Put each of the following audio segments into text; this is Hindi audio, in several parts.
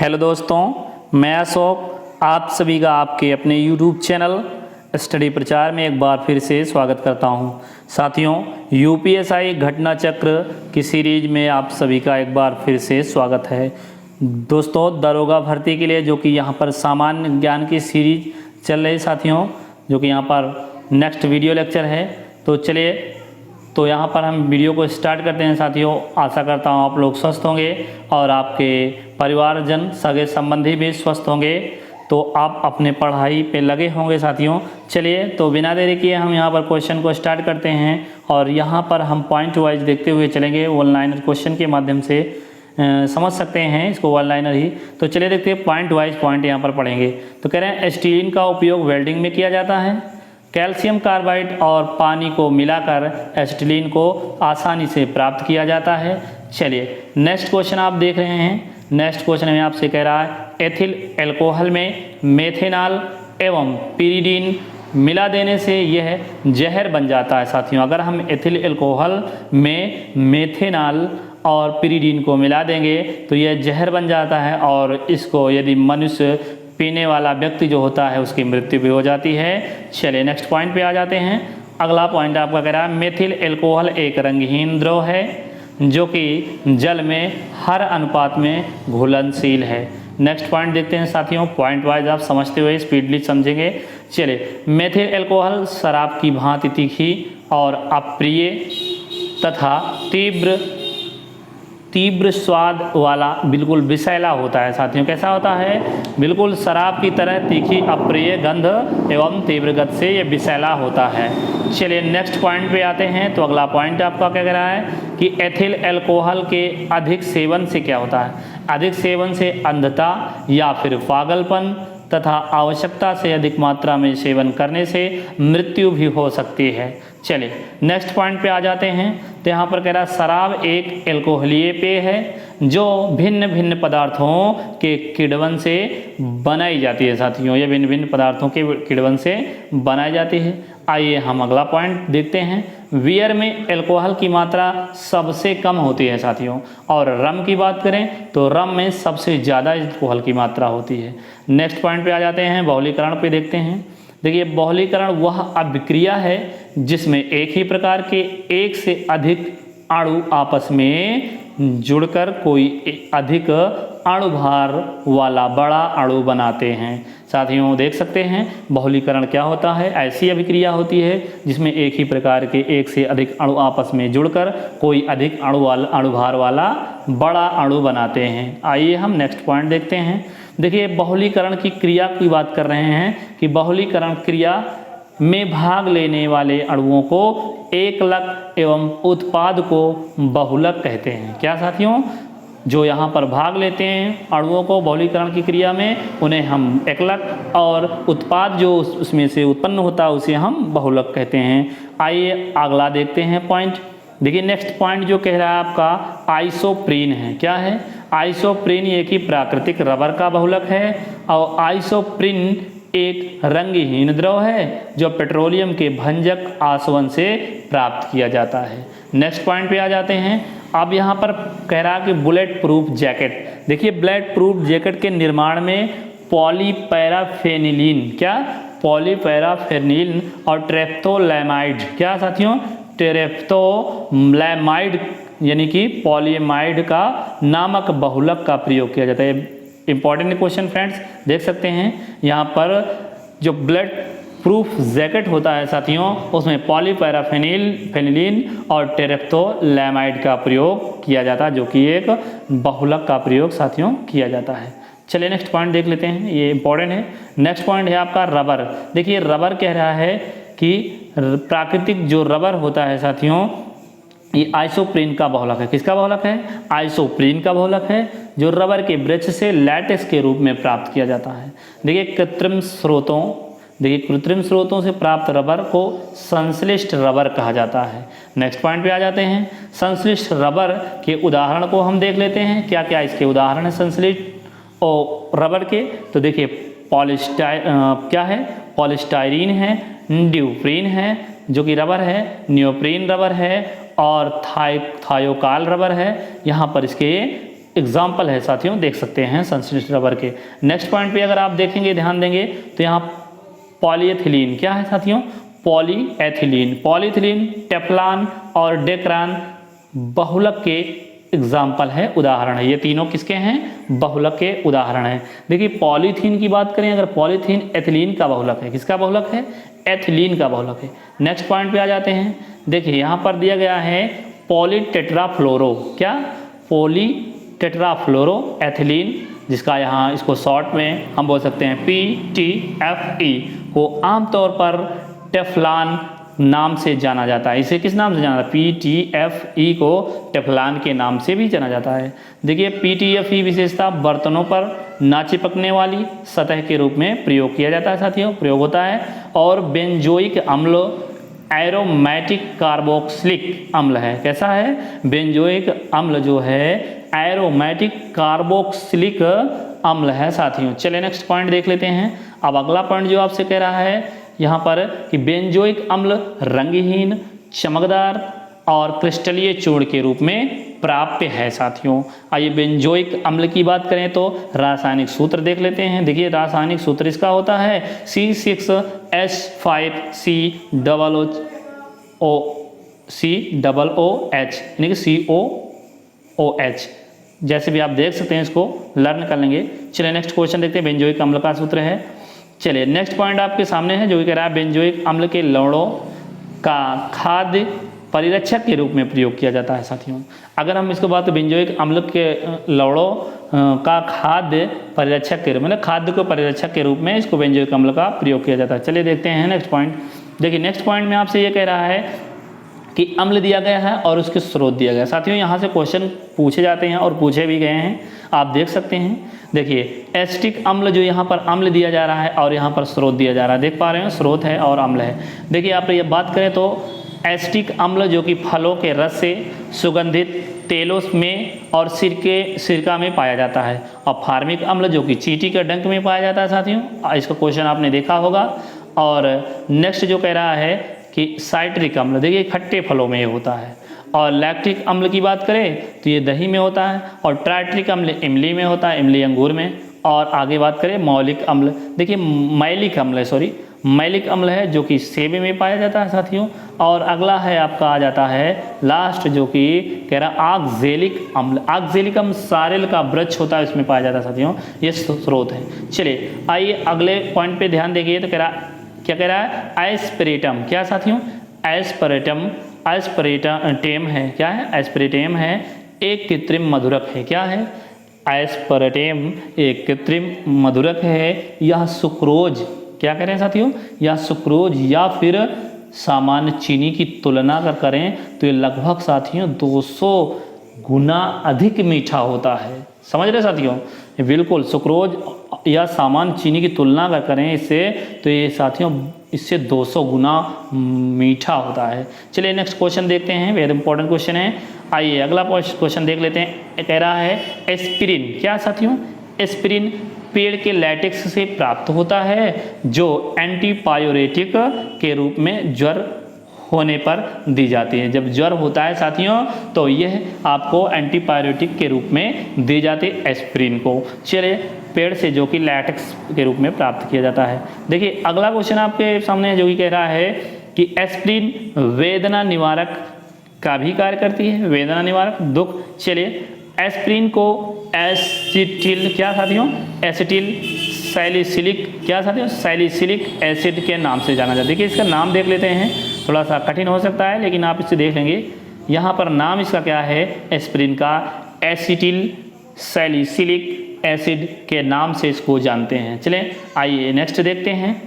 हेलो दोस्तों, मैं अशोक आप सभी का आपके अपने YouTube चैनल स्टडी प्रचार में एक बार फिर से स्वागत करता हूं। साथियों, यूपीएसआई घटना चक्र की सीरीज में आप सभी का एक बार फिर से स्वागत है। दोस्तों, दरोगा भर्ती के लिए जो कि यहां पर सामान्य ज्ञान की सीरीज चल रही साथियों, जो कि यहां पर नेक्स्ट वीडियो लेक्चर है। तो चलिए, तो यहाँ पर हम वीडियो को स्टार्ट करते हैं साथियों। आशा करता हूँ आप लोग स्वस्थ होंगे और आपके परिवारजन सगे संबंधी भी स्वस्थ होंगे, तो आप अपने पढ़ाई पे लगे होंगे साथियों। चलिए, तो बिना देरी किए हम यहाँ पर क्वेश्चन को स्टार्ट करते हैं और यहाँ पर हम पॉइंट वाइज देखते हुए चलेंगे। वन लाइनर क्वेश्चन के माध्यम से समझ सकते हैं इसको, वन लाइनर ही। तो चलिए देखते हैं, पॉइंट वाइज पॉइंट यहाँ पर पढ़ेंगे। तो कह रहे हैं एस्टीलीन का उपयोग वेल्डिंग में किया जाता है। कैल्शियम कार्बाइड और पानी को मिलाकर एसिटिलीन को आसानी से प्राप्त किया जाता है। चलिए नेक्स्ट क्वेश्चन आप देख रहे हैं। नेक्स्ट क्वेश्चन में आपसे कह रहा है एथिल एल्कोहल में मेथेनॉल एवं पिरिडीन मिला देने से यह जहर बन जाता है। साथियों, अगर हम एथिल एल्कोहल में मेथेनॉल और पिरिडीन को मिला देंगे तो यह जहर बन जाता है और इसको यदि मनुष्य पीने वाला व्यक्ति जो होता है उसकी मृत्यु भी हो जाती है। चलिए नेक्स्ट पॉइंट पे आ जाते हैं। अगला पॉइंट आपका कह रहा है मेथिल एल्कोहल एक रंगहीन द्रव है जो कि जल में हर अनुपात में घुलनशील है। नेक्स्ट पॉइंट देखते हैं साथियों, पॉइंट वाइज आप समझते हुए स्पीडली समझेंगे। चलिए, मेथिल एल्कोहल शराब की भांति तीखी और अप्रिय तथा तीव्र स्वाद वाला बिल्कुल विषैला होता है। साथियों, कैसा होता है? बिल्कुल शराब की तरह तीखी, अप्रिय गंध एवं तीव्र गंध से ये विषैला होता है। चलिए नेक्स्ट पॉइंट पे आते हैं। तो अगला पॉइंट आपका क्या कह रहा है कि एथिल एल्कोहल के अधिक सेवन से क्या होता है? अधिक सेवन से अंधता या फिर पागलपन तथा आवश्यकता से अधिक मात्रा में सेवन करने से मृत्यु भी हो सकती है। चलिए नेक्स्ट पॉइंट पे आ जाते हैं। तो यहाँ पर कह रहा है शराब एक एल्कोहलीय पेय है जो भिन्न भिन्न पदार्थों के किण्वन से बनाई जाती है। साथियों, ये भिन्न भिन्न पदार्थों के किण्वन से बनाई जाती है। आइए हम अगला पॉइंट देखते हैं। बियर में अल्कोहल की मात्रा सबसे कम होती है साथियों, और रम की बात करें तो रम में सबसे ज़्यादा अल्कोहल की मात्रा होती है। नेक्स्ट पॉइंट पे आ जाते हैं, बहुलीकरण पे देखते हैं। देखिए, बहुलीकरण वह अभिक्रिया है जिसमें एक ही प्रकार के एक से अधिक अणु आपस में जुड़कर कोई अधिक अणुभार वाला बड़ा अणु बनाते हैं। साथियों, देख सकते हैं बहुलीकरण क्या होता है। ऐसी अभिक्रिया होती है जिसमें एक ही प्रकार के एक से अधिक अणु आपस में जुड़कर कोई अधिक अणुभार वाला बड़ा अणु बनाते हैं। आइए हम नेक्स्ट पॉइंट देखते हैं। देखिए, बहुलीकरण की क्रिया की बात कर रहे हैं कि बहुलीकरण क्रिया में भाग लेने वाले अणुओं को एकलक एवं उत्पाद को बहुलक कहते हैं। क्या साथियों? जो यहाँ पर भाग लेते हैं अणुओं को बहुलीकरण की क्रिया में, उन्हें हम एकलक, और उत्पाद जो उसमें से उत्पन्न होता है उसे हम बहुलक कहते हैं। आइए अगला देखते हैं पॉइंट। देखिए, नेक्स्ट पॉइंट जो कह रहा है आपका आइसोप्रीन है। क्या है? आइसोप्रीन एक ही प्राकृतिक रबर का बहुलक है और आइसोप्रीन एक रंगहीन द्रव है जो पेट्रोलियम के भंजक आसवन से प्राप्त किया जाता है। नेक्स्ट पॉइंट पे आ जाते हैं। अब यहाँ पर कह रहा है कि बुलेट प्रूफ जैकेट। देखिए, बुलेट प्रूफ जैकेट के निर्माण में पॉलीपैराफेनिलीन, क्या? पॉलीपैराफेनिलीन और ट्रेप्थोलैमाइड, क्या साथियों? ट्रेप्थोलैमाइड यानी कि पॉलीमाइड का नामक बहुलक का प्रयोग किया जाता है। इंपॉर्टेंट क्वेश्चन फ्रेंड्स, देख सकते हैं यहाँ पर जो बुलेट प्रूफ जैकेट होता है साथियों, उसमें पॉलीपैराफेनिलीन और टेरेप्थोलैमाइड का प्रयोग किया जाता है, जो कि एक बहुलक का प्रयोग साथियों किया जाता है। चलिए नेक्स्ट पॉइंट देख लेते हैं, ये इंपॉर्टेंट है। नेक्स्ट पॉइंट है आपका रबर। देखिए, रबर कह रहा है कि प्राकृतिक जो रबर होता है साथियों, ये आइसोप्रीन का बहुलक है। किसका बहुलक है? आइसोप्रीन का बहुलक है, जो रबर के वृक्ष से लैटेक्स के रूप में प्राप्त किया जाता है। देखिए, कृत्रिम स्रोतों से प्राप्त रबर को संश्लिष्ट रबर कहा जाता है। नेक्स्ट पॉइंट पे आ जाते हैं। संश्लिष्ट रबर के उदाहरण को हम देख लेते हैं। क्या क्या इसके उदाहरण है संश्लिष्ट और रबर के? तो देखिए, क्या है? पॉलिस्टाइरीन है, ड्यूप्रीन है जो कि रबर है, नियोप्रीन रबर है और थायोकाल रबर है। यहाँ पर इसके एग्जाम्पल है साथियों, देख सकते हैं संश्लिष्ट रबर के। नेक्स्ट पॉइंट पे अगर आप देखेंगे, ध्यान देंगे तो यहाँ पॉलीएथिलीन क्या है साथियों, पॉलीएथिलीन। पॉलीएथिलीन, टेफ्लॉन और डेक्रान बहुलक के एग्जाम्पल है, उदाहरण है। ये तीनों किसके हैं, बहुलक के उदाहरण हैं। देखिए पॉलीथीन की बात करें, अगर पॉलीथीन एथिलीन का बहुलक है। किसका बहुलक है, एथिलीन का बहुलक है। नेक्स्ट पॉइंट पे आ जाते हैं। देखिए यहाँ पर दिया गया है पॉलीटेट्राफ्लोरो, क्या, पॉलीटेट्राफ्लोरो एथिलीन, जिसका यहाँ इसको शॉर्ट में हम बोल सकते हैं PTFE को आमतौर पर टेफ्लॉन नाम से जाना जाता है। इसे किस नाम से जाना जाता है, PTFE को टेफ्लॉन के नाम से भी जाना जाता है। देखिए PTFE विशेषता बर्तनों पर ना चिपकने वाली सतह के रूप में प्रयोग किया जाता है साथियों, प्रयोग होता है। और बेंजोइक अम्ल एरोमेटिक कार्बोक्सिलिक अम्ल है। कैसा है, बेंजोइक अम्ल जो है एरोमेटिक कार्बोक्सिलिक अम्ल है साथियों। चलिए नेक्स्ट पॉइंट देख लेते हैं। अब अगला पॉइंट जो आपसे कह रहा है यहाँ पर कि बेंजोइक अम्ल रंगहीन, चमकदार और क्रिस्टलीय चूर्ण के रूप में प्राप्य है साथियों। आइए बेंजोइक अम्ल की बात करें तो रासायनिक सूत्र देख लेते हैं। देखिए रासायनिक सूत्र इसका होता है C6H5COOH यानी कि COOH। जैसे भी आप देख सकते हैं, इसको लर्न कर लेंगे। चलिए नेक्स्ट क्वेश्चन देखते हैं। बेंजोइक अम्ल का सूत्र है। चलिए नेक्स्ट पॉइंट आपके सामने है, जो कि कह रहा है बेंजोइक अम्ल के लवणों का खाद्य परिरक्षक के रूप में प्रयोग किया जाता है साथियों। अगर हम इसको बात, बेंजोइक अम्ल के लवणों का खाद्य परिरक्षक के रूप में, मतलब खाद्य को परिरक्षक के रूप में इसको बेंजोइक अम्ल का प्रयोग किया जाता है। चलिए देखते हैं नेक्स्ट पॉइंट। देखिए नेक्स्ट पॉइंट में आपसे ये कह रहा है कि अम्ल दिया गया है और उसके स्रोत दिया गया है साथियों। यहाँ से क्वेश्चन पूछे जाते हैं और पूछे भी गए हैं, आप देख सकते हैं। देखिए एसिटिक अम्ल, जो यहाँ पर अम्ल दिया जा रहा है और यहाँ पर स्रोत दिया जा रहा है, देख पा रहे हैं, स्रोत है और अम्ल है। देखिए आप ये बात करें तो एसिटिक अम्ल जो कि फलों के रस से सुगंधित तेलों में और सिरका में पाया जाता है। और फार्मिक अम्ल जो कि चींटी के डंक में पाया जाता है साथियों। इसका क्वेश्चन आपने देखा होगा। और नेक्स्ट जो कह रहा है कि साइट्रिक अम्ल, देखिए खट्टे फलों में ये होता है। और लैक्टिक अम्ल की बात करें तो ये दही में होता है। और ट्राइट्रिक अम्ल इमली में होता है, इमली अंगूर में। और आगे बात करें मौलिक अम्ल, देखिए मैलिक अम्ल है जो कि सेबे में पाया जाता है साथियों। और अगला है आपका आ जाता है लास्ट, जो कि कह रहा ऑक्जेलिक अम्ल। ऑक्जेलिक अम्ल सारेल का वृक्ष होता है, इसमें पाया जाता है साथियों, ये स्रोत है। चलिए आइए अगले पॉइंट पे ध्यान देखिए। तो क्या कह रहा है, एस्पेरेटम, क्या साथियों, एस्पेरेटम है, क्या है, एस्पेरेटम है एक कृत्रिम मधुरक है। क्या है, एस्पेरेटम एक कृत्रिम मधुरक है। यह सुक्रोज, क्या कह रहे हैं साथियों, यह सुक्रोज या फिर सामान्य चीनी की तुलना अगर करें तो ये लगभग साथियों 200 गुना अधिक मीठा होता है। समझ रहे साथियों, बिल्कुल सुक्रोज या सामान्य चीनी की तुलना अगर करें इससे, तो ये साथियों इससे 200 गुना मीठा होता है। चलिए नेक्स्ट क्वेश्चन देखते हैं, वेरी इंपॉर्टेंट क्वेश्चन है। आइए अगला क्वेश्चन देख लेते हैं। कह रहा है एस्पिरिन, क्या साथियों, एस्पिरिन पेड़ के लैटेक्स से प्राप्त होता है, जो एंटीपायोरेटिक के रूप में ज्वर होने पर दी जाती है। जब ज्वर होता है साथियों तो यह आपको एंटीपायरेटिक के रूप में दी जाती है एस्पिरिन को। चलिए पेड़ से जो कि लैटेक्स के रूप में प्राप्त किया जाता है। देखिए अगला क्वेश्चन आपके सामने है, जो कि कह रहा है कि एस्पिरिन वेदना निवारक का भी कार्य करती है, वेदना निवारक, दुख। चलिए एस्पिरिन को एसिटिल, क्या साथियों, एसिटिल सैलिसिलिक, क्या साथियों, सैलिसिलिक एसिड के नाम से जाना जाता है। देखिए इसका नाम देख लेते हैं, थोड़ा सा कठिन हो सकता है लेकिन आप इसे देख लेंगे। यहाँ पर नाम इसका क्या है, एस्पिरिन का एसिटिल सैलिसिलिक एसिड के नाम से इसको जानते हैं। चलें आइए नेक्स्ट देखते हैं।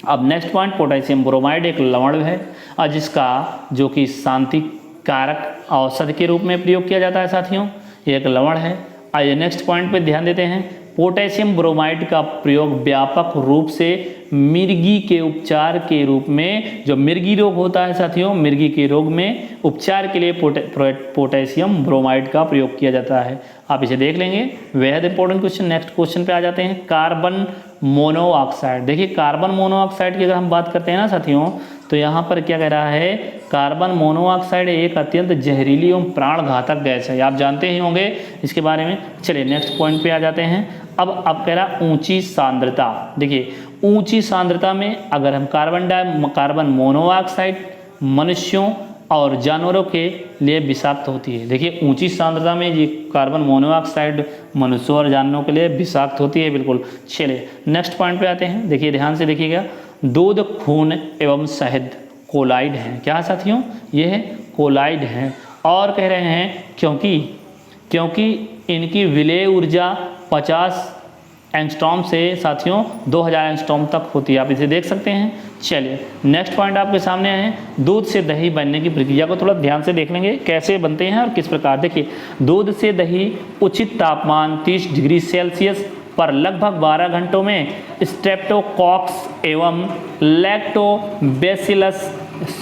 अब नेक्स्ट पॉइंट, पोटेशियम ब्रोमाइड एक लवण है और जिसका जो कि शांति कारक औषधि के रूप में प्रयोग किया जाता है साथियों, ये एक लवण है। आइए नेक्स्ट पॉइंट पे ध्यान देते हैं। पोटेशियम ब्रोमाइड का प्रयोग व्यापक रूप से मिर्गी के उपचार के रूप में, जो मिर्गी रोग होता है साथियों, मिर्गी के रोग में उपचार के लिए पोटेशियम ब्रोमाइड का प्रयोग किया जाता है। आप इसे देख लेंगे, बेहद इंपॉर्टेंट क्वेश्चन। नेक्स्ट क्वेश्चन पे आ जाते हैं। कार्बन मोनोऑक्साइड, देखिए कार्बन मोनोऑक्साइड की अगर हम बात करते हैं ना साथियों, तो यहाँ पर क्या कह रहा है, कार्बन मोनोऑक्साइड एक अत्यंत जहरीली एवं प्राणघातक गैस है, आप जानते ही होंगे इसके बारे में। चलिए नेक्स्ट पॉइंट पे आ जाते हैं। अब कह रहा ऊंची सांद्रता। देखिए ऊंची सांद्रता में अगर हम कार्बन मोनोऑक्साइड मनुष्यों और जानवरों के लिए विषाक्त होती है। देखिए ऊंची सांद्रता में ये कार्बन मोनोऑक्साइड मनुष्यों और जानवरों के लिए विषाक्त होती है, बिल्कुल। चलिए नेक्स्ट पॉइंट पे आते हैं। देखिए ध्यान से देखिएगा, दूध, खून एवं शहद कोलाइड हैं। क्या है साथियों, ये है कोलाइड हैं। और कह रहे हैं क्योंकि इनकी विलेय ऊर्जा 50 एंगस्ट्रॉम से साथियों 2000 एंगस्ट्रॉम तक होती है, आप इसे देख सकते हैं। चलिए नेक्स्ट पॉइंट आपके सामने है, दूध से दही बनने की प्रक्रिया को थोड़ा ध्यान से देख लेंगे कैसे बनते हैं और किस प्रकार। देखिए दूध से दही उचित तापमान 30 डिग्री सेल्सियस पर लगभग 12 घंटों में स्ट्रेप्टोकॉक्स एवं लैक्टोबैसिलस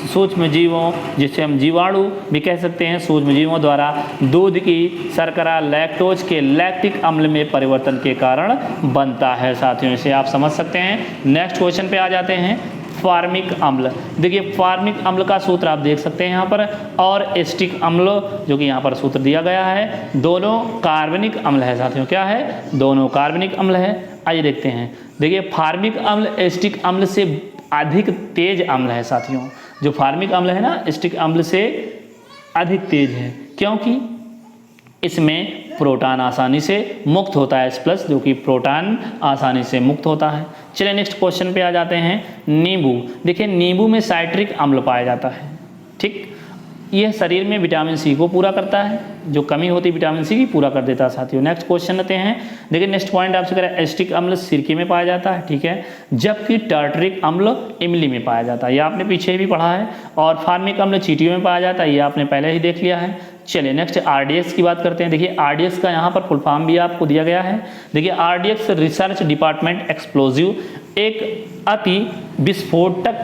सूक्ष्म जीवों, जिसे हम जीवाणु भी कह सकते हैं, सूक्ष्म जीवों द्वारा दूध की शर्करा लैक्टोज के लैक्टिक अम्ल में परिवर्तन के कारण बनता है साथियों, इसे आप समझ सकते हैं। नेक्स्ट क्वेश्चन पे आ जाते हैं, फार्मिक अम्ल। देखिए फार्मिक अम्ल का सूत्र आप देख सकते हैं यहाँ पर, और एस्टिक अम्ल जो कि यहाँ पर सूत्र दिया गया है, दोनों कार्बनिक अम्ल है साथियों। क्या है, दोनों कार्बनिक अम्ल है। आइए देखते हैं। देखिए फार्मिक अम्ल एस्टिक अम्ल से अधिक तेज अम्ल है साथियों। जो फार्मिक अम्ल है ना, एस्टिक अम्ल से अधिक तेज है, क्योंकि इसमें प्रोटॉन आसानी से मुक्त होता है, H+, जो कि प्रोटॉन आसानी से मुक्त होता है। चलिए नेक्स्ट क्वेश्चन पे आ जाते हैं, नींबू। देखिए नींबू में साइट्रिक अम्ल पाया जाता है, ठीक। यह शरीर में विटामिन सी को पूरा करता है, जो कमी होती है विटामिन सी की पूरा कर देता है साथियों। नेक्स्ट क्वेश्चन आते हैं। देखिए नेक्स्ट पॉइंट आपसे कह रहा है, एस्टिक अम्ल सिरके में पाया जाता है, ठीक है, जबकि टार्टरिक अम्ल इमली में पाया जाता है, ये आपने पीछे भी पढ़ा है। और फार्मिक अम्ल चींटियों में पाया जाता है, ये आपने पहले ही देख लिया है। चलिए नेक्स्ट आरडीएक्स की बात करते हैं। देखिए आरडीएक्स का यहाँ पर फुल फॉर्म भी आपको दिया गया है। देखिए आरडीएक्स रिसर्च डिपार्टमेंट एक्सप्लोजिव, एक अति विस्फोटक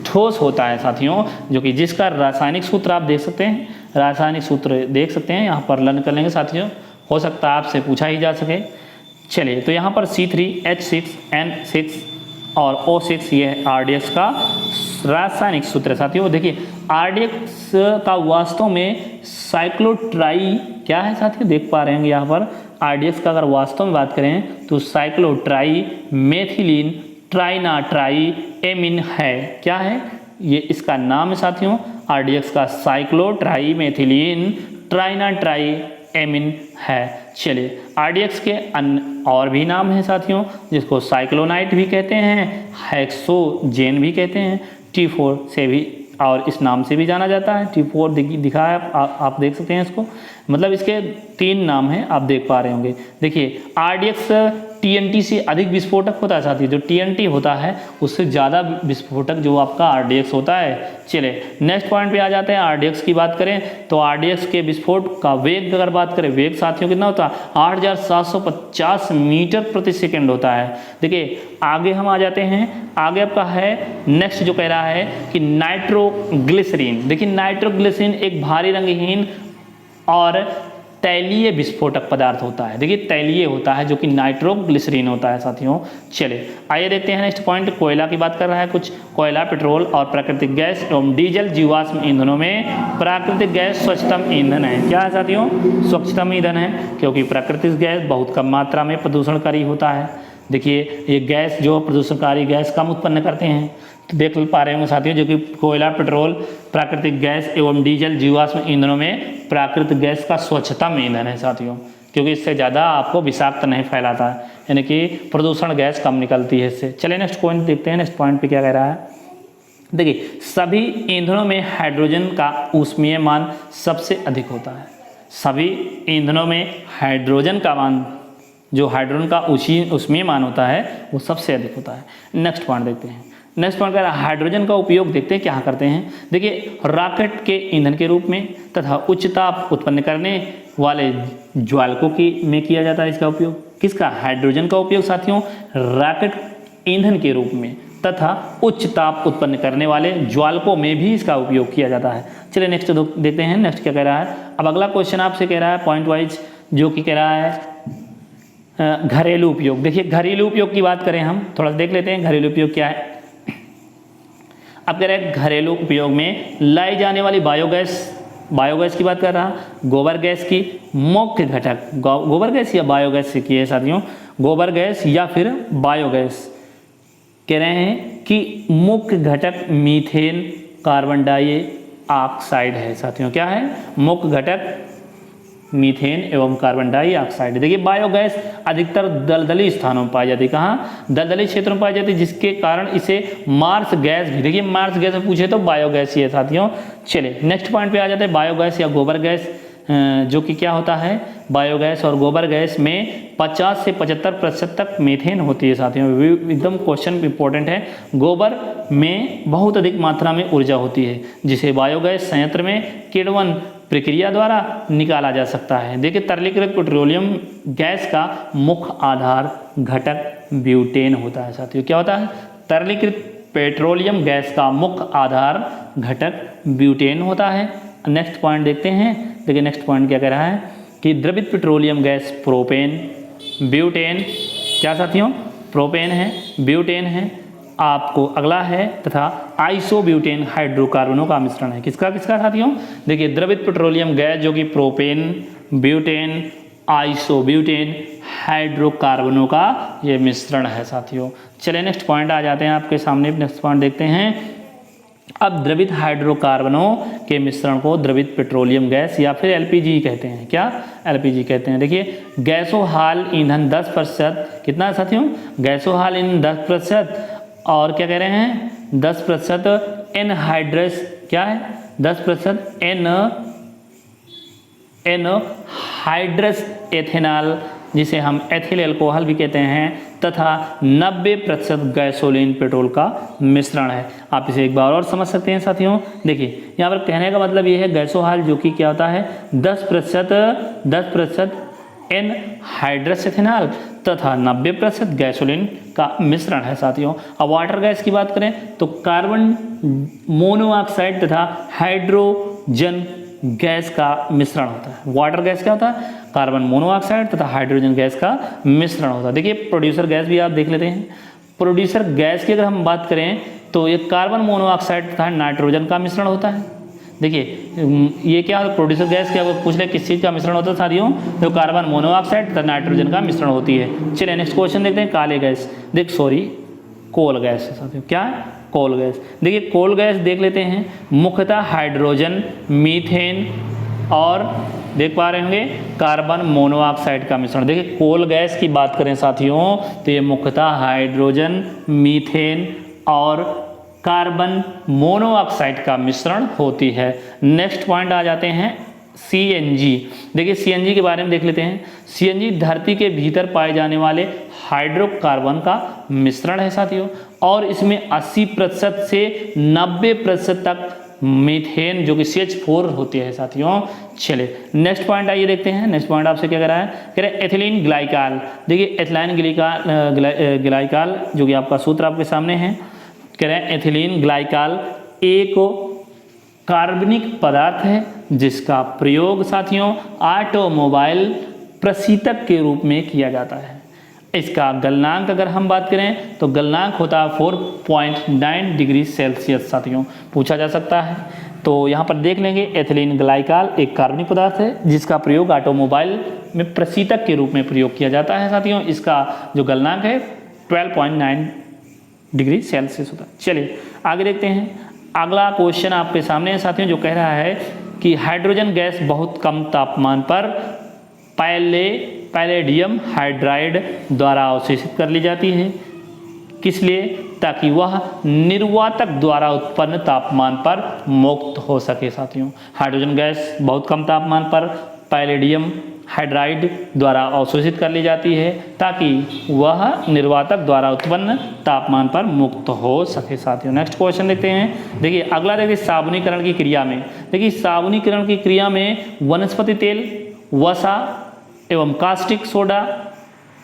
ठोस होता है साथियों, जो कि जिसका रासायनिक सूत्र आप देख सकते हैं, रासायनिक सूत्र देख सकते हैं, यहाँ पर लर्न कर लेंगे साथियों, हो सकता है आपसे पूछा ही जा सके। चलिए तो यहाँ पर C3H6N6 और O6 ये आरडीएक्स का रासायनिक सूत्र है साथियों। देखिए आरडीएक्स का वास्तव में साइक्लोट्राई क्या है साथियों, देख पा रहे हैं यहाँ पर आरडीएक्स का अगर वास्तव में बात करें तो साइक्लोट्राई मेथिलीन ट्राइनाट्राई एमिन है। क्या है ये, इसका नाम है साथियों आरडीएक्स का साइक्लोट्राई मेथिलीन ट्राइनाट्राई एमिन है। चलिए आरडीएक्स के अन्य और भी नाम हैं साथियों, जिसको साइक्लोनाइट भी कहते हैं, हेक्सोजेन भी कहते हैं, T4 से भी और इस नाम से भी जाना जाता है। T4 दिखा है आप देख सकते हैं इसको, मतलब इसके 3 नाम हैं, आप देख पा रहे होंगे। देखिए आरडीएक्स टीएनटी से अधिक विस्फोटक होता है साथी, जो टीएनटी होता है उससे ज़्यादा विस्फोटक जो आपका आरडीएक्स होता है। चलिए नेक्स्ट पॉइंट पे आ जाते हैं। आरडीएक्स की बात करें तो आरडीएक्स के विस्फोट का वेग अगर बात करें, वेग साथियों कितना होता है, 8750 मीटर प्रति सेकेंड होता है। देखिए आगे हम आ जाते हैं, आगे आपका है नेक्स्ट जो कह रहा है कि नाइट्रोग्लिसरीन। देखिए नाइट्रोग्लिसरीन एक भारी रंगहीन और तैलीय विस्फोटक पदार्थ होता है। देखिए तैलीय होता है, जो कि नाइट्रोग्लिसरीन होता है साथियों। चलिए आइए देखते हैं नेक्स्ट पॉइंट, कोयला की बात कर रहा है कुछ। कोयला, पेट्रोल और प्राकृतिक गैस एवं डीजल जीवाश्म ईंधनों में प्राकृतिक गैस स्वच्छतम ईंधन है। क्या है साथियों, स्वच्छतम ईंधन है, क्योंकि प्राकृतिक गैस बहुत कम मात्रा में प्रदूषणकारी होता है। देखिए ये गैस जो प्रदूषणकारी गैस कम उत्पन्न करते हैं, तो देख पा रहे होंगे साथियों, जो कि कोयला, पेट्रोल, प्राकृतिक गैस एवं डीजल जीवाश्म ईंधनों में प्राकृतिक गैस का स्वच्छतम ईंधन है साथियों, क्योंकि इससे ज़्यादा आपको विषाक्त नहीं फैलाता है, यानी कि प्रदूषण गैस कम निकलती है इससे। चलिए नेक्स्ट पॉइंट देखते हैं, नेक्स्ट पॉइंट पे क्या कह रहा है। देखिए सभी ईंधनों में हाइड्रोजन का ऊष्मीय मान सबसे अधिक होता है। सभी ईंधनों में हाइड्रोजन का मान, जो हाइड्रोजन का ऊष्मीय मान होता है, वो सबसे अधिक होता है। नेक्स्ट पॉइंट देखते हैं। नेक्स्ट पॉइंट का हाइड्रोजन का उपयोग देखते हैं क्या करते हैं। देखिए रॉकेट के ईंधन के रूप में तथा उच्च ताप उत्पन्न करने वाले ज्वालकों में किया जाता है इसका उपयोग। किसका, हाइड्रोजन का उपयोग साथियों रॉकेट ईंधन के रूप में तथा उच्च ताप उत्पन्न करने वाले ज्वालकों में भी इसका उपयोग किया जाता है। चलिए नेक्स्ट देखते हैं, नेक्स्ट क्या कह रहा है। अब अगला क्वेश्चन आपसे कह रहा है पॉइंट वाइज, जो कि कह रहा है घरेलू उपयोग। देखिए घरेलू उपयोग की बात करें हम, थोड़ा देख लेते हैं घरेलू उपयोग क्या है। अब कह रहे हैं घरेलू उपयोग में लाई जाने वाली बायोगैस की बात कर रहा, गोबर गैस की मुख्य घटक, गोबर गैस या बायोगैस की है साथियों, गोबर गैस या फिर बायोगैस। कह रहे हैं कि मुख्य घटक मीथेन कार्बन डाइऑक्साइड है साथियों। क्या है मुख्य घटक? मीथेन एवं कार्बन डाइऑक्साइड। देखिए बायोगैस अधिकतर दलदली स्थानों में पाई जाती है। कहाँ? दलदली क्षेत्रों में पाई जाती है, जिसके कारण इसे मार्स गैस भी, देखिए मार्स गैस में पूछे तो बायोगैस ही है साथियों। चलिए नेक्स्ट पॉइंट पे आ जाते हैं, बायोगैस या गोबर गैस, जो कि क्या होता है, बायोगैस और गोबर गैस में 50 से 75% तक मीथेन होती है साथियों। एकदम क्वेश्चन इंपॉर्टेंट है। गोबर में बहुत अधिक मात्रा में ऊर्जा होती है, जिसे बायोगैस संयंत्र में किण्वन प्रक्रिया द्वारा निकाला जा सकता है। देखिए तरलीकृत पेट्रोलियम गैस का मुख्य आधार घटक ब्यूटेन होता है साथियों। क्या होता है? तरलीकृत पेट्रोलियम गैस का मुख्य आधार घटक ब्यूटेन होता है। नेक्स्ट पॉइंट देखते हैं। देखिए नेक्स्ट पॉइंट क्या कह रहा है कि द्रवित पेट्रोलियम गैस प्रोपेन, ब्यूटेन, क्या साथियों? प्रोपेन है, ब्यूटेन है। आपको अगला है तथा आइसोब्यूटेन हाइड्रोकार्बनों का मिश्रण है। किसका किसका साथियों? देखिए द्रवित पेट्रोलियम गैस जो कि प्रोपेन, ब्यूटेन, आइसोब्यूटेन हाइड्रोकार्बनों का ये मिश्रण है साथियों। चलिए नेक्स्ट पॉइंट आ जाते हैं आपके सामने। नेक्स्ट पॉइंट देखते हैं। अब द्रवित हाइड्रोकार्बनों के मिश्रण को द्रवित पेट्रोलियम गैस या फिर एलपीजी कहते हैं। क्या? एलपीजी कहते हैं। देखिए गैसोहाल ईंधन 10%, कितना है साथियों? गैसोहाल ईंधन 10%, और क्या कह रहे हैं 10% एनहाइड्रस, क्या है 10% एनहाइड्रस एथेनॉल, जिसे हम एथिल अल्कोहल भी कहते हैं, तथा 90% गैसोलीन पेट्रोल का मिश्रण है। आप इसे एक बार और समझ सकते हैं साथियों। देखिए यहाँ पर कहने का मतलब ये है गैसोहाल जो कि क्या होता है 10% एनहाइड्रस एथेनॉल तथा 90% गैसोलीन का मिश्रण है साथियों। अब वाटर गैस की बात करें तो कार्बन मोनोऑक्साइड तथा हाइड्रोजन गैस का मिश्रण होता है। वाटर गैस क्या होता है? कार्बन मोनोऑक्साइड तथा हाइड्रोजन गैस का मिश्रण होता है। देखिए प्रोड्यूसर गैस भी आप देख लेते हैं। प्रोड्यूसर गैस की अगर हम बात करें तो ये कार्बन मोनोऑक्साइड तथा नाइट्रोजन का मिश्रण होता है। देखिए ये क्या प्रोड्यूसर गैस क्या पूछ ले किस चीज़ का मिश्रण होता है साथियों? तो कार्बन मोनोऑक्साइड तथा नाइट्रोजन का मिश्रण होती है। चलिए नेक्स्ट क्वेश्चन देखते हैं। काले गैस, कोल गैस है साथियों। क्या है? Coal gas. देखिए कोल गैस देख लेते हैं, मुख्यतः हाइड्रोजन, मीथेन और देख पा रहे होंगे कार्बन मोनोऑक्साइड का मिश्रण। देखिए कोल गैस की बात करें साथियों तो ये मुख्यतः हाइड्रोजन, मीथेन और कार्बन मोनोऑक्साइड का मिश्रण होती है। नेक्स्ट पॉइंट आ जाते हैं सीएनजी। देखिए सीएनजी के बारे में देख लेते हैं। सीएनजी धरती के भीतर पाए जाने वाले हाइड्रोकार्बन का मिश्रण है साथियों, और इसमें 80% से 90% तक मीथेन जो कि CH4 होती है साथियों। चलिए नेक्स्ट पॉइंट आइए देखते हैं। नेक्स्ट पॉइंट आपसे क्या कह रहा है? कह रहे हैं एथिलीन ग्लाइकॉल। देखिए एथिलीन ग्लाइकॉल जो कि आपका सूत्र आपके सामने है। कह रहे हैं एथिलीन ग्लाइकॉल एक कार्बनिक पदार्थ है जिसका प्रयोग साथियों ऑटोमोबाइल प्रशीतक के रूप में किया जाता है। इसका गलनांक अगर हम बात करें तो गलनांक होता है 4.9 डिग्री सेल्सियस साथियों, पूछा जा सकता है। तो यहाँ पर देख लेंगे एथिलीन ग्लाइकॉल एक कार्बनिक पदार्थ है जिसका प्रयोग ऑटोमोबाइल में प्रशीतक के रूप में प्रयोग किया जाता है साथियों। इसका जो गलनांक है 12.9 डिग्री सेल्सियस होता है। चलिए आगे देखते हैं। अगला क्वेश्चन आपके सामने है साथियों, जो कह रहा है कि हाइड्रोजन गैस बहुत कम तापमान पर पैलेडियम हाइड्राइड द्वारा अवशोषित कर ली जाती है। किस लिए? ताकि वह निर्वातक द्वारा उत्पन्न तापमान पर मुक्त हो सके साथियों। हाइड्रोजन गैस बहुत कम तापमान पर पैलेडियम हाइड्राइड द्वारा अवशोषित कर ली जाती है ताकि वह निर्वातक द्वारा उत्पन्न तापमान पर मुक्त हो सके साथियों। नेक्स्ट क्वेश्चन देखते हैं। देखिए अगला देखिए साबुनीकरण की क्रिया में। देखिए साबुनीकरण की क्रिया में वनस्पति तेल, वसा एवं कास्टिक सोडा,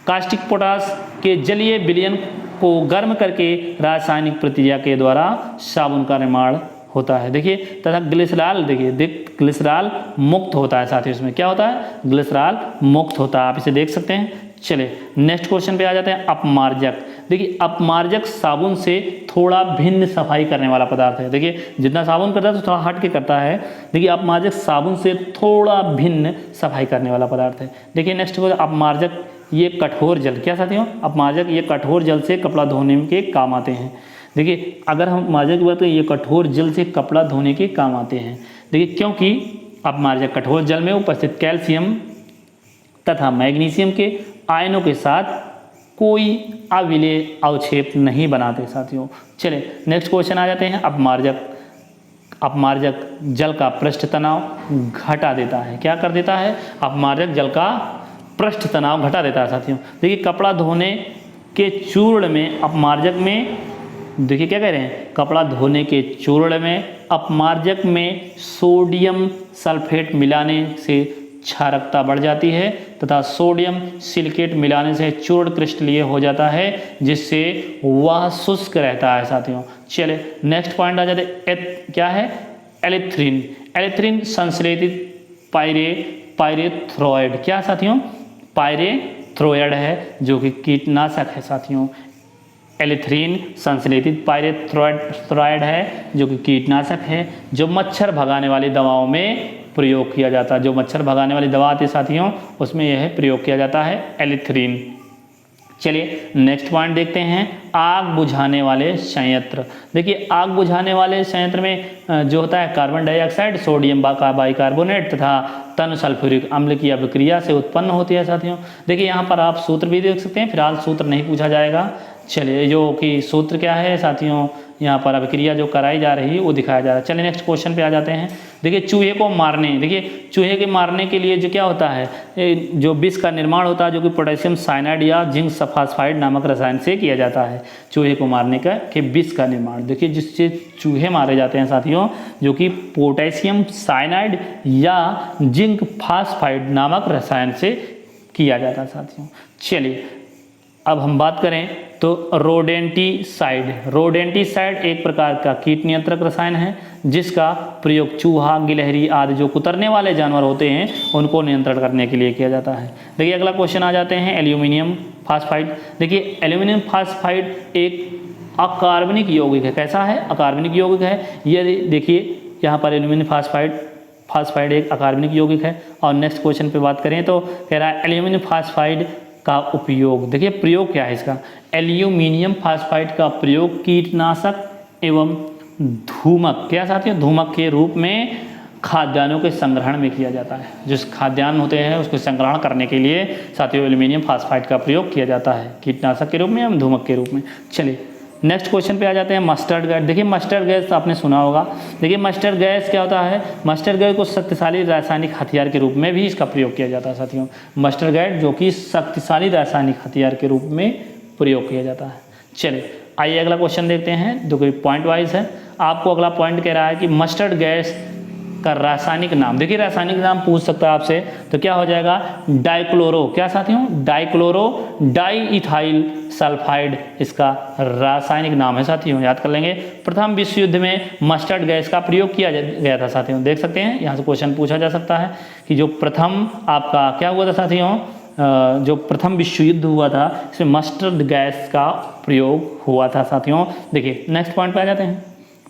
कास्टिक पोटास के जलीय विलयन को गर्म करके रासायनिक प्रक्रिया के द्वारा साबुन का निर्माण होता है। देखिए तथा ग्लिसरॉल, देखिए ग्लिसरॉल मुक्त होता है साथियों। इसमें क्या होता है? ग्लिसरॉल मुक्त होता है। आप इसे देख सकते हैं। चलिए नेक्स्ट क्वेश्चन पे आ जाते हैं। अपमार्जक। देखिए अपमार्जक साबुन से थोड़ा भिन्न सफाई करने वाला पदार्थ है। देखिए जितना साबुन करता है तो थोड़ा हट के करता है, देखिए अपमार्जक साबुन से थोड़ा भिन्न सफाई करने वाला पदार्थ है। देखिए नेक्स्ट को अपमार्जक ये कठोर जल, क्या साथियों, अपमार्जक ये कठोर जल से कपड़ा धोने के काम आते हैं। देखिए अगर हम अपमार्जक की बात करें, ये कठोर जल से कपड़ा धोने के काम आते हैं। देखिए क्योंकि अपमार्जक कठोर जल में उपस्थित कैल्शियम तथा मैग्नीशियम के आयनों के साथ कोई अविलेय अवक्षेप नहीं बनाते साथियों। चलिए नेक्स्ट क्वेश्चन आ जाते हैं। अपमार्जक जल का पृष्ठ तनाव घटा देता है। क्या कर देता है? अपमार्जक जल का पृष्ठ तनाव घटा देता है साथियों। देखिए कपड़ा धोने के चूर्ण में अपमार्जक में, देखिए क्या कह रहे हैं, कपड़ा धोने के चूर्ण में अपमार्जक में सोडियम सल्फेट मिलाने से क्षारकता बढ़ जाती है तथा सोडियम सिलिकेट मिलाने से चूर्ण क्रिस्टलीय हो जाता है, जिससे वह शुष्क रहता है साथियों। चलिए नेक्स्ट पॉइंट आ जाते हैं, क्या है? एलिथ्रिन। एलिथ्रिन संश्लेषित पायरेथ्रोइड, क्या साथियों? पायरेथ्रोइड है जो कि कीटनाशक है साथियों। एलिथ्रिन संश्लेषित पायरेथ्रोइड है जो कि कीटनाशक है, जो मच्छर भगाने वाली दवाओं में प्रयोग किया जाता है। जो मच्छर भगाने वाली दवा आती है साथियों, उसमें यह प्रयोग किया जाता है एलिथ्रिन। चलिए नेक्स्ट पॉइंट देखते हैं, आग बुझाने वाले संयंत्र। देखिए आग बुझाने वाले संयंत्र में जो होता है कार्बन डाइऑक्साइड, सोडियम बाइकार्बोनेट तथा तन सल्फ्यूरिक अम्ल की अभिक्रिया से उत्पन्न होती है साथियों। देखिए यहाँ पर आप सूत्र भी देख सकते हैं, फिलहाल सूत्र नहीं पूछा जाएगा। चलिए जो कि सूत्र क्या है साथियों, यहाँ पर अभिक्रिया जो कराई जा रही है वो दिखाया जा रहा है। चलिए नेक्स्ट क्वेश्चन पे आ जाते हैं। देखिए चूहे को मारने, देखिए चूहे के मारने के लिए जो क्या होता है, जो विष का निर्माण होता है जो कि पोटेशियम साइनाइड या जिंक सल्फाइड नामक रसायन से किया जाता है। चूहे को मारने का के विष का निर्माण, देखिए जिससे चूहे मारे जाते हैं साथियों, जो कि पोटेशियम साइनाइड या जिंक फास्फाइड नामक रसायन से किया जाता है साथियों। चलिए अब हम बात करें तो रोडेंटिसाइड एक प्रकार का कीट नियंत्रक रसायन है, जिसका प्रयोग चूहा, गिलहरी आदि जो कुतरने वाले जानवर होते हैं उनको नियंत्रण करने के लिए किया जाता है। देखिए अगला क्वेश्चन आ जाते हैं, एल्यूमिनियम फास्फाइड। देखिए एल्यूमिनियम फास्फाइड एक अकार्बनिक यौगिक है। कैसा है? अकार्बनिक यौगिक है। ये देखिए यहाँ पर एल्यूमिनियम फास्फाइड एक अकार्बनिक यौगिक है। और नेक्स्ट क्वेश्चन पे बात करें तो कह रहा है एल्यूमिनियम फास्फाइड का उपयोग। देखिए प्रयोग क्या है इसका? एल्यूमिनियम फास्फाइड का प्रयोग कीटनाशक एवं धूमक, क्या साथियों, धूमक के रूप में खाद्यान्नों के संग्रहण में किया जाता है। जो खाद्यान्न होते हैं उसको संग्रहण करने के लिए साथियों एल्यूमिनियम फास्फाइड का प्रयोग किया जाता है, कीटनाशक के रूप में एवं धूमक के रूप में। चलिए नेक्स्ट क्वेश्चन पे आ जाते हैं, मस्टर्ड गैस। देखिए मस्टर्ड गैस आपने सुना होगा। देखिए मस्टर्ड गैस क्या होता है? मस्टर्ड गैस को शक्तिशाली रासायनिक हथियार के रूप में भी इसका प्रयोग किया जाता है साथियों। मस्टर्ड गैस जो कि शक्तिशाली रासायनिक हथियार के रूप में प्रयोग किया जाता है। चलिए आइए अगला क्वेश्चन देखते हैं, जो कि पॉइंट वाइज है। आपको अगला पॉइंट कह रहा है कि मस्टर्ड गैस का रासायनिक नाम। देखिए रासायनिक नाम पूछ सकता है आपसे, तो क्या हो जाएगा? डाइक्लोरो, क्या साथियों? डाइक्लोरो डाइइथाइल सल्फाइड इसका रासायनिक नाम है साथियों, याद कर लेंगे। प्रथम विश्व युद्ध में मस्टर्ड गैस का प्रयोग किया गया था साथियों। देख सकते हैं यहाँ से क्वेश्चन पूछा जा सकता है कि जो प्रथम आपका क्या हुआ था साथियों, जो प्रथम विश्व युद्ध हुआ था इसमें मस्टर्ड गैस का प्रयोग हुआ था साथियों। देखिए नेक्स्ट पॉइंट पे आ जाते हैं,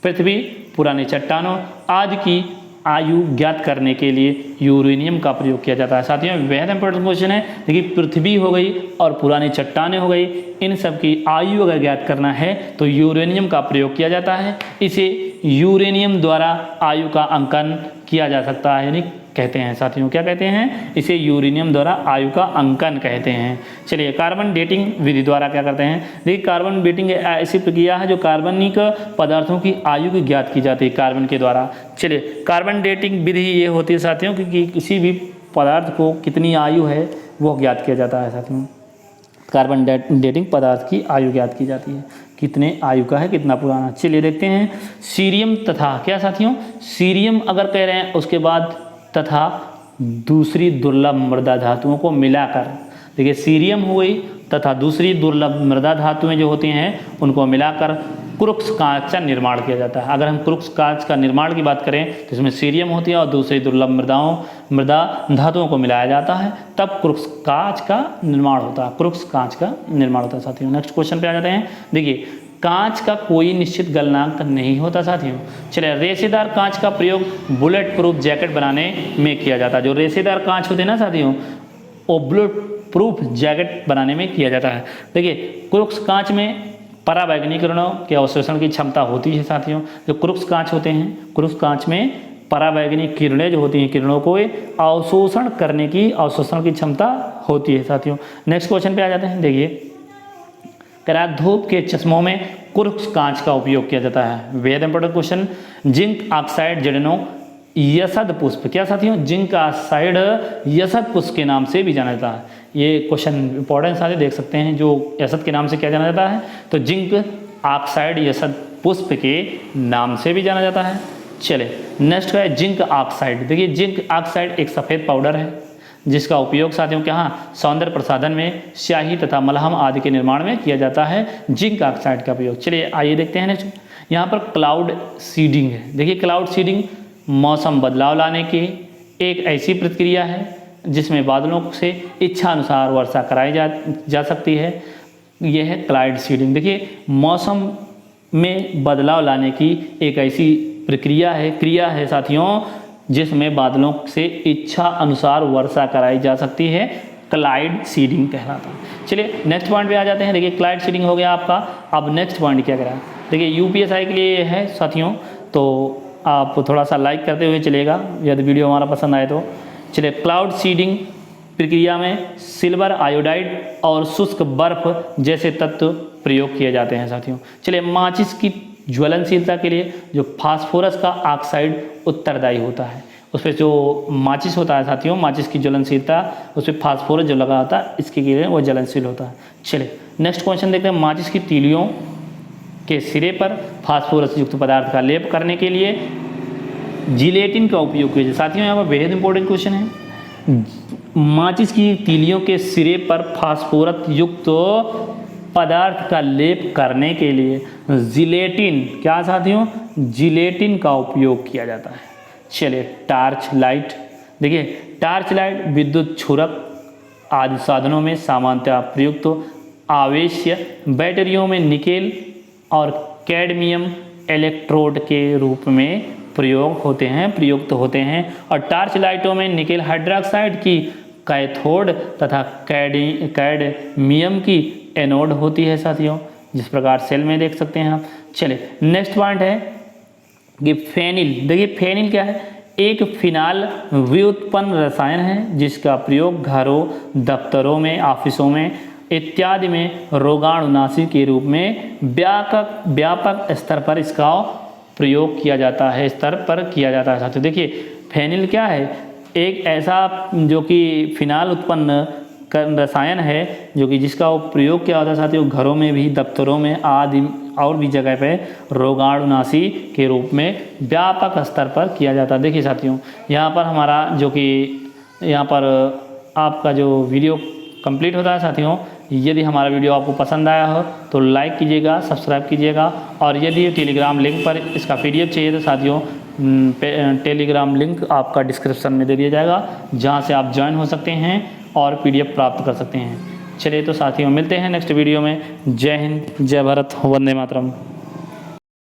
पृथ्वी, पुरानी चट्टानों आदि की आयु ज्ञात करने के लिए यूरेनियम का प्रयोग किया जाता है साथियों। बेहद इंपॉर्टेंट क्वेश्चन है। देखिए पृथ्वी हो गई और पुरानी चट्टानें हो गई, इन सब की आयु अगर ज्ञात करना है तो यूरेनियम का प्रयोग किया जाता है। इसे यूरेनियम द्वारा आयु का अंकन किया जा सकता है, यानी कहते हैं साथियों, क्या कहते हैं? इसे यूरेनियम द्वारा आयु का अंकन कहते हैं। चलिए कार्बन डेटिंग विधि द्वारा क्या करते हैं? देखिए कार्बन डेटिंग ऐसी प्रक्रिया है जो कार्बनिक पदार्थों की आयु की ज्ञात की जाती है कार्बन के द्वारा। चलिए कार्बन डेटिंग विधि ये होती है साथियों कि किसी भी पदार्थ को कितनी आयु है वो ज्ञात किया जाता है साथियों। कार्बन डेटिंग पदार्थ की आयु ज्ञात की जाती है, कितने आयु का है, कितना पुराना। चलिए देखते हैं, सीरियम तथा क्या साथियों? सीरियम अगर कह रहे हैं उसके बाद तथा दूसरी दुर्लभ मृदा धातुओं को मिलाकर, देखिए सीरियम हो गई तथा दूसरी दुर्लभ मृदा धातुएं जो होती हैं उनको मिलाकर क्रुक्स कांच का निर्माण किया जाता है। अगर हम क्रुक्स कांच का निर्माण की बात करें तो इसमें सीरियम होती है और दूसरी दुर्लभ मृदा धातुओं को मिलाया जाता है, तब क्रुक्स कांच का निर्माण होता है। क्रुक्स कांच का निर्माण होता है साथियों। नेक्स्ट क्वेश्चन पे आ जाते हैं। देखिए कांच का कोई निश्चित गलनांक नहीं होता साथियों। चलिए रेशेदार कांच का प्रयोग बुलेट प्रूफ जैकेट बनाने में किया जाता है। जो रेशेदार कांच होते हैं ना साथियों, वो बुलेट प्रूफ जैकेट बनाने में किया जाता है। देखिए क्रुक्स कांच में पराबैंगनी किरणों के अवशोषण की क्षमता होती है साथियों। जो क्रुक्स कांच होते हैं, क्रुक्स कांच में पराबैंगनी किरणें जो होती हैं, किरणों को अवशोषण की क्षमता होती है साथियों। नेक्स्ट क्वेश्चन पे आ जाते हैं। देखिए धूप के चश्मों में क्रुक्स कांच का उपयोग किया जाता है। Very important question. Zinc oxide जड़नों यशद पुष्प, क्या साथियों, जिंक ऑक्साइड यशद पुष्प के नाम से भी जाना जाता है। ये क्वेश्चन इंपॉर्टेंट सारे देख सकते हैं। जो यशद के नाम से क्या जाना जाता है, तो जिंक ऑक्साइड यशद पुष्प के नाम से भी जाना जाता है। चले नेक्स्ट है जिंक ऑक्साइड। देखिए जिंक ऑक्साइड एक सफ़ेद पाउडर है जिसका उपयोग साथियों के यहाँ सौंदर्य प्रसाधन में, स्याही तथा मलहम आदि के निर्माण में किया जाता है। जिंक ऑक्साइड का उपयोग। चलिए आइए देखते हैं नेक्स्ट। यहाँ पर क्लाउड सीडिंग है। देखिए क्लाउड सीडिंग मौसम बदलाव लाने की एक ऐसी प्रक्रिया है जिसमें बादलों से इच्छा अनुसार वर्षा कराई जा सकती है। यह है क्लाउड सीडिंग। देखिए मौसम में बदलाव लाने की एक ऐसी क्रिया है साथियों जिसमें बादलों से इच्छा अनुसार वर्षा कराई जा सकती है। क्लाउड सीडिंग कहलाता है। चलिए नेक्स्ट पॉइंट पे आ जाते हैं। देखिए क्लाउड सीडिंग हो गया आपका। अब नेक्स्ट पॉइंट क्या करा, देखिए यूपीएसआई के लिए है साथियों, तो आप थोड़ा सा लाइक करते हुए चलेगा यदि वीडियो हमारा पसंद आए तो। चलिए क्लाउड सीडिंग प्रक्रिया में सिल्वर आयोडाइड और शुष्क बर्फ जैसे तत्व प्रयोग किए जाते हैं साथियों। चलिए माचिस की ज्वलनशीलता के लिए जो फास्फोरस का ऑक्साइड उत्तरदायी होता है। उस पर जो माचिस होता है साथियों, माचिस की ज्वलनशीलता, उस पर फास्फोरस जो लगा होता है इसके लिए वो ज्वलनशील होता है। चलिए नेक्स्ट क्वेश्चन देखते हैं। माचिस की तीलियों के सिरे पर फास्फोरस युक्त पदार्थ का लेप करने के लिए जिलेटिन का उपयोग किया जाता है। साथियों यहाँ पर बेहद इंपॉर्टेंट क्वेश्चन है। माचिस की तीलियों के सिरे पर फास्फोरस युक्त पदार्थ का लेप करने के लिए जिलेटिन, क्या साथियों, जिलेटिन का उपयोग किया जाता है। चलिए टार्च लाइट। देखिए टार्च लाइट विद्युत क्षुरक आदि साधनों में सामान्यतः प्रयुक्त आवेश्य बैटरियों में निकेल और कैडमियम इलेक्ट्रोड के रूप में प्रयुक्त होते हैं और टार्च लाइटों में निकेल हाइड्रोक्साइड की कैथोड तथा कैडमियम की एनोड होती है साथियों, जिस प्रकार सेल में देख सकते हैं आप। चलिए नेक्स्ट पॉइंट है कि फेनिल। देखिए फेनिल क्या है, एक फिनाल व्युत्पन्न रसायन है जिसका प्रयोग घरों, दफ्तरों में, ऑफिसों में इत्यादि में रोगाणुनाशी के रूप में व्यापक स्तर पर इसका प्रयोग किया जाता है, साथियों। देखिए फेनिल क्या है, एक ऐसा जो कि फिनाल उत्पन्न रसायन है जो कि जिसका प्रयोग किया होता है साथियों घरों में भी, दफ्तरों में आदि और भी जगह पे रोगाणुनाशी के रूप में व्यापक स्तर पर किया जाता है। देखिए साथियों यहाँ पर हमारा जो कि यहाँ पर आपका जो वीडियो कंप्लीट होता है साथियों। यदि हमारा वीडियो आपको पसंद आया हो तो लाइक कीजिएगा, सब्सक्राइब कीजिएगा और यदि टेलीग्राम लिंक पर इसका PDF चाहिए तो साथियों टेलीग्राम लिंक आपका डिस्क्रिप्शन में दे दिया जाएगा, जहां से आप ज्वाइन हो सकते हैं और PDF प्राप्त कर सकते हैं। चलिए तो साथियों मिलते हैं नेक्स्ट वीडियो में। जय हिंद, जय भारत, वंदे मातरम।